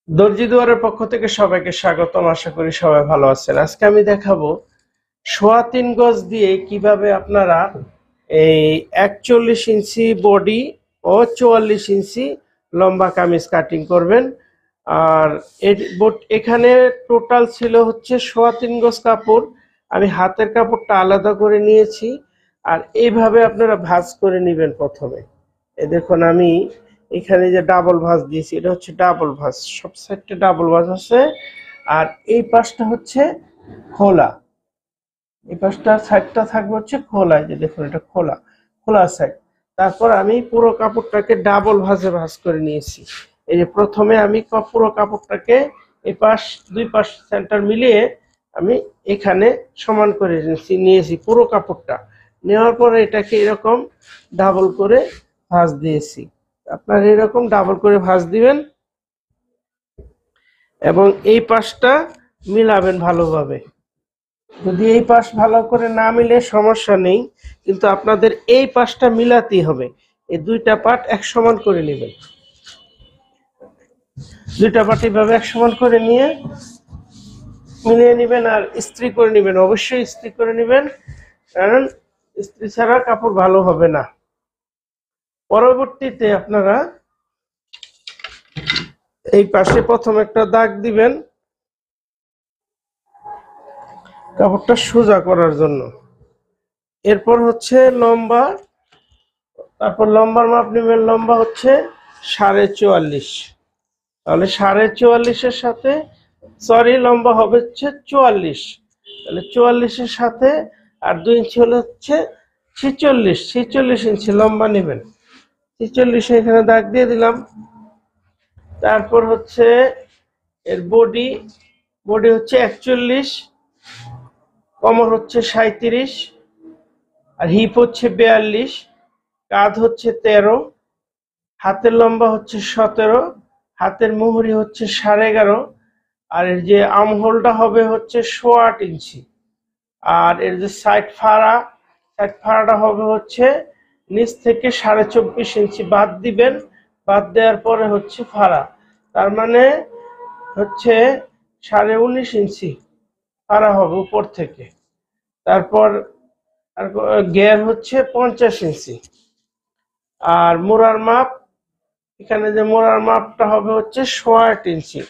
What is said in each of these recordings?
দর্জি দুয়ারের পক্ষ থেকে সবাইকে স্বাগতম। আশা করি সবাই ভালো আছেন। আজকে আমি দেখাবো 3.25 গজ দিয়ে কিভাবে আপনারা এই 41 ইঞ্চি বডি ও 44 ইঞ্চি লম্বা কামিজ কাটিং করবেন। আর এখানে টোটাল ছিল হচ্ছে 3.25 গজ কাপড়। আমি হাতের কাপড়টা আলাদা করে নিয়েছি। আর এইভাবে আপনারা ভাঁজ করে নেবেন। প্রথমে এই দেখুন, আমি এখানে যে ডাবল ভাঁজ দিয়েছি, এটা হচ্ছে ডাবল ভাঁজ, সব সাইডটা ডাবল ভাঁজ আছে। আর এই পাশটা হচ্ছে খোলা, এই পাশটা সাইডটা থাকবে হচ্ছে খোলা। এই যে দেখুন, এটা খোলা, খোলা সাইড। তারপর আমি পুরো কাপড়টাকে ডাবল ভাঁজে ভাঁজ করে নিয়েছি। এই যে প্রথমে আমি পুরো কাপড়টাকে এই পাশ দুই পাশ সেন্টার মিলিয়ে আমি এখানে সমান করে নিয়েছি পুরো কাপড়টা। নেওয়ার পরে এটাকে এরকম ডাবল করে ভাঁজ দিয়েছি। আপনার এরকম ডাবল করে ভাঁজ দিবেন এবং এই পাশটা মিলাবেন ভালোভাবে। যদি এই পাশ ভালো করে না মিলে সমস্যা নেই, কিন্তু আপনাদের এই পাশটা মিলাতেই হবে। এই দুইটা পার্ট এক সমান করে নেবেন। দুইটা পার্ট এইভাবে এক সমান করে নিয়ে মিলিয়ে নেবেন আর ইস্ত্রি করে নেবেন। অবশ্যই ইস্ত্রি করে নেবেন, কারণ ইস্ত্রি ছাড়া কাপড় ভালো হবে না। পরবর্তীতে আপনারা এই পাশে প্রথম একটা দাগ দিবেন কাপড়টা সোজা করার জন্য। এরপর হচ্ছে লম্বা, তারপর লম্বার মাপ নেবেন। লম্বা হচ্ছে 44.5। তাহলে 44.5-এর সাথে, সরি, লম্বা হবে হচ্ছে 44। তাহলে 44-এর সাথে আর 2 ইঞ্চি হলে হচ্ছে 46। 46 ইঞ্চি লম্বা নেবেন। 46 এখানে দাগ দিয়ে দিলাম। তারপর হচ্ছে এর বডি, বডি হচ্ছে 41, কোমর হচ্ছে 37, আর হিপ হচ্ছে 42, কাঁধ হচ্ছে 13, হাতের লম্বা হচ্ছে 17, হাতের মুহুরি হচ্ছে 11.5, আর এর যে আর্মহোলটা হবে হচ্ছে 8.25 ইঞ্চি। আর এর যে সাইড ফাড়াটা হবে হচ্ছে নিচ থেকে 24.5 ইঞ্চি বাদ দিবেন। বাদ দেওয়ার পরে হচ্ছে ফাড়া, তার মানে হচ্ছে 19.5 ইঞ্চি ফাড়া হবে উপর থেকে। তারপর গের হচ্ছে 50 ইঞ্চি। আর মোড়ার মাপ, এখানে যে মোড়ার মাপটা হবে হচ্ছে 8.25 ইঞ্চি।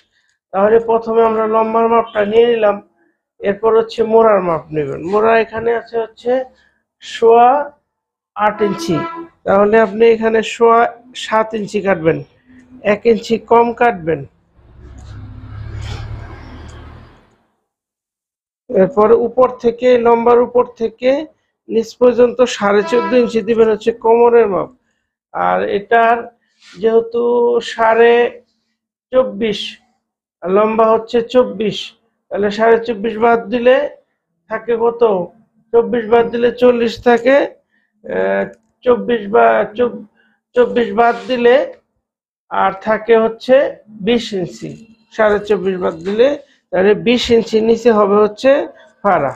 তাহলে প্রথমে আমরা লম্বার মাপটা নিয়ে নিলাম, এরপর হচ্ছে মোড়ার মাপ নেবেন। মোড়া এখানে আছে হচ্ছে 8.25 ইঞ্চি। তাহলে আপনি এখানে 7.25 ইঞ্চি কাটবেন, 1 ইঞ্চি কম কাটবেন। এরপরে উপর থেকে, লম্বার উপর থেকে নিচ পর্যন্ত 14.5 ইঞ্চি দিবেন হচ্ছে কোমরের মাপ। আর এটার যেহেতু 24.5, লম্বা হচ্ছে 24, তাহলে 24.5 বাদ দিলে থাকে কত? 24 বাদ দিলে 40 থাকে। 24 বাদ দিলে আর থাকে হচ্ছে 20 ইঞ্চি। 24.5 বাদ দিলে তাহলে 20 ইঞ্চি নিচে হবে হচ্ছে ফাড়া।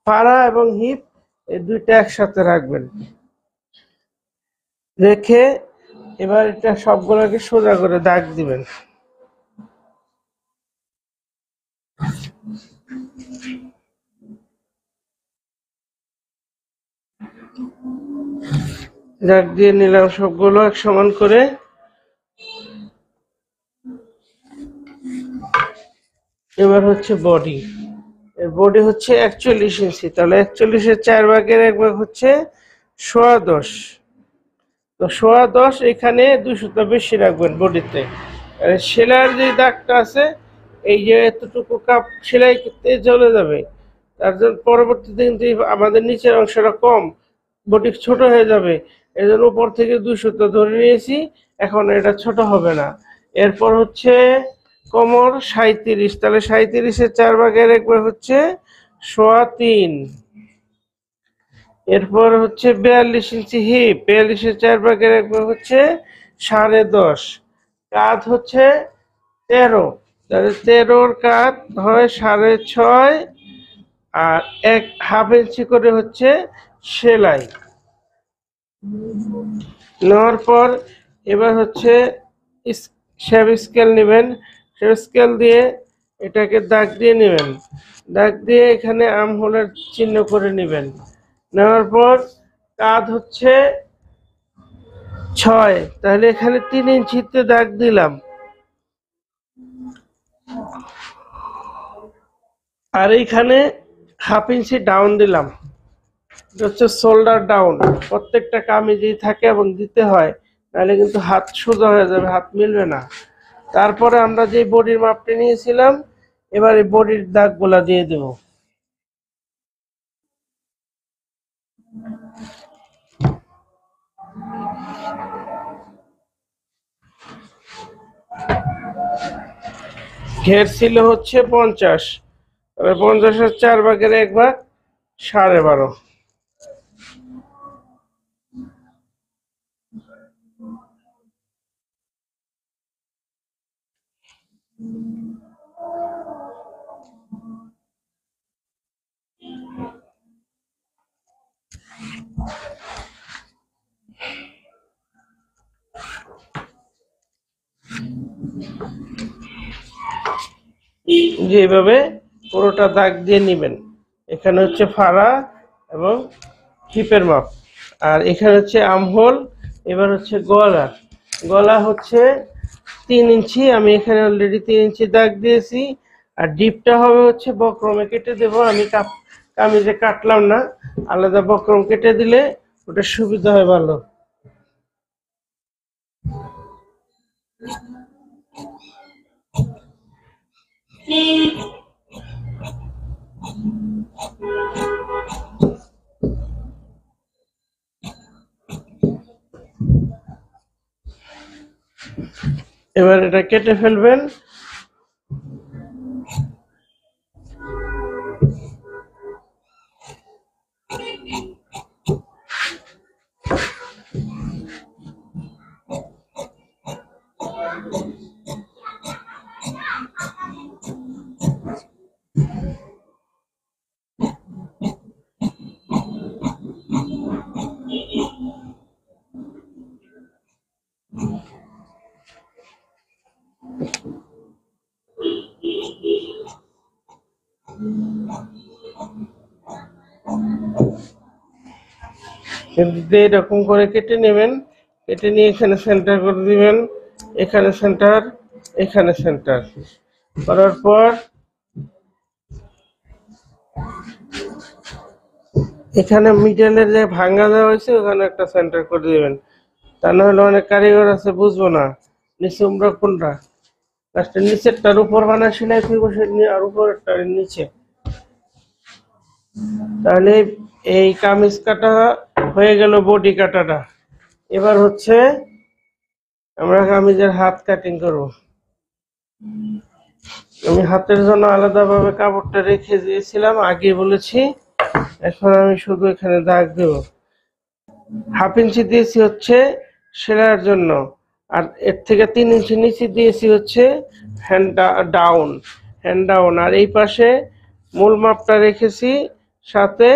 ফাড়া এবং হিপ এই দুইটা একসাথে রাখবেন। রেখে এবার এটা সবগুলোকে সোজা করে দাগ দিবেন। দাগ দিয়ে নিলাম সবগুলো এক সমান করে। এবার হচ্ছে বডি, এর বডি হচ্ছে 41 ইঞ্চি। তাহলে 41-এর 4 ভাগের 1 ভাগ হচ্ছে 10.25। তো 10.25 এখানে 2 সুতা বেশি রাখবেন বডিতে। সেলাইয়ের যে দাগটা আছে, এই যে এতটুকু কাপ সেলাই করতে চলে যাবে, তার জন্য পরবর্তীতে কিন্তু আমাদের নিচের অংশটা কম, বডি ছোট হয়ে যাবে। এই জন্য উপর থেকে 2 সুতা ধরে নিয়েছি, এখন এটা ছোট হবে না। এরপর হচ্ছে কোমর 37, তাহলে 37-এর 4 ভাগের 1 ভাগ হচ্ছে 3.25। এরপর হচ্ছে 42 ইঞ্চি হিপ, 42-এর 4 ভাগের 1 ভাগ হচ্ছে 10.5। কাঁধ হচ্ছে 13, তাহলে 13-র কাঁধ হয় 6.5, আর 1/2 ইঞ্চি করে হচ্ছে সেলাই। নেওয়ার পর এবার হচ্ছে শেপ স্কেল নেবেন, শেপ স্কেল দিয়ে এটাকে দাগ দিয়ে নেবেন, দাগ দিয়ে এখানে আর্ম হোলের চিহ্ন করে নেবেন। নেওয়ার পর কাঁধ হচ্ছে 6, তাহলে এখানে 3 ইঞ্চিতে দাগ দিলাম। আর এইখানে 1/2 ইঞ্চি ডাউন দিলাম, এটা হচ্ছে শোল্ডার ডাউন। প্রত্যেকটা কামিজেই থাকে এবং দিতে হয়, নাহলে কিন্তু হাত সোজা হয়ে যাবে, হাত মিলবে না। তারপরে আমরা যে বডির মাপটা নিয়েছিলাম, এবার এই বডির দাগগুলা দিয়ে দেব। ঘের ছিল হচ্ছে 50, তবে 50-এর 4 ভাগের 1 ভাগ 12.5। যেভাবে পুরোটা দাগ দিয়ে নেবেন। এখানে হচ্ছে ফাড়া এবং হিপের মাপ, আর এখানে হচ্ছে আর্মহোল। এবার হচ্ছে গলা, গলা হচ্ছে 3 ইঞ্চি, আমি এখানে অলরেডি 3 ইঞ্চি দাগ দিয়েছি। আর ডিপটা হবে হচ্ছে বক্রমে কেটে দেব, আমি কামিজে কাটলাম না, আলাদা বক্রম কেটে দিলে ওটা সুবিধা হয় ভালো। এবার এটা কেটে ফেলবেন। এরকম করে কেটে নেবেন, কেটে নিয়ে এখানে সেন্টার করে দিবেন, এখানে সেন্টার, এখানে সেন্টার করার পর এখানে মিডলের যে ভাঙা দেওয়া হয়েছে ওখানে একটা সেন্টার করে দিবেন। তা না হলে অনেক কারিগর আছে বুঝবো না নিচে উমরা কোনটা, লাস্টে নিচেরটার উপর বানা সেলাই করবো, আর উপরেরটার নিচে। তাহলে এই কামিজ কাটা হয়ে গেল, বডি কাটাটা। এবার হচ্ছে আমরা কামিজের হাত কাটিং করব। আমি হাতের জন্য আলাদাভাবে কাপড়টা রেখে দিয়েছিলাম, আগে বলেছি। এখন আমি শুধু এখানে দাগ দেব। 1/2 ইঞ্চি দিয়েছি হচ্ছে সেলাইয়ের জন্য, আর এর থেকে 3 ইঞ্চি নিচে দিয়েছি হচ্ছে হ্যান্ড ডাউন। আর এই পাশে মূল মাপটা রেখেছি, সাথে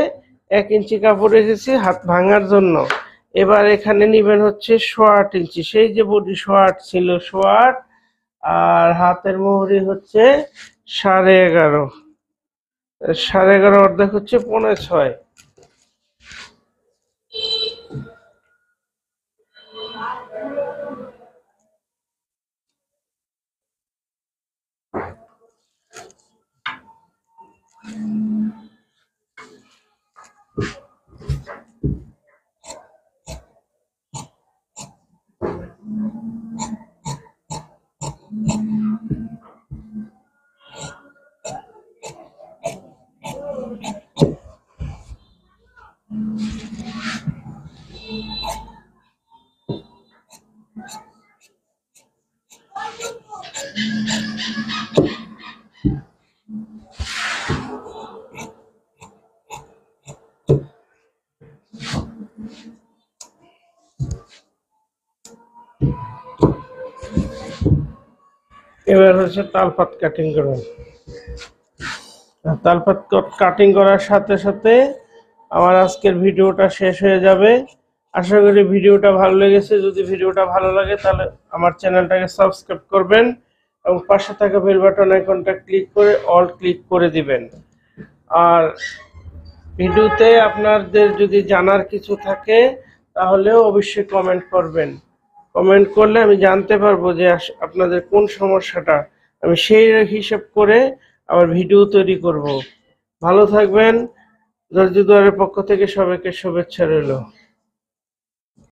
1 ইঞ্চি কাপড় রেখেছি হাত ভাঙার জন্য। এবার এখানে নিবেন হচ্ছে 8.25 ইঞ্চি, সেই যে বডি 8.25 ছিল 8.25, আর হাতের মোহরি হচ্ছে 11.5, 11.5 অর্ধেক হচ্ছে 6.25। এবার হচ্ছে তালপাত কাটিং করবেন। তালপাত কাটিং করার সাথে সাথে আমার আজকের ভিডিওটা শেষ হয়ে যাবে। আশা করি ভিডিওটা ভালো লেগেছে। যদি ভিডিওটা ভালো লাগে তাহলে আমার চ্যানেলটাকে সাবস্ক্রাইব করবেন এবং পাশে থাকা বেল বাটন আইকনটা ক্লিক করে অল ক্লিক করে দিবেন। আর ভিডিওতে আপনাদের যদি জানার কিছু থাকে তাহলেও অবশ্যই কমেন্ট করবেন। কমেন্ট করলে আমি জানতে পারবো যে আপনাদের কোন সমস্যাটা, আমি সেই হিসাব করে আবার ভিডিও তৈরি করব। ভালো থাকবেন। দরজি দুয়ারের পক্ষ থেকে সবাইকে শুভেচ্ছা রইল।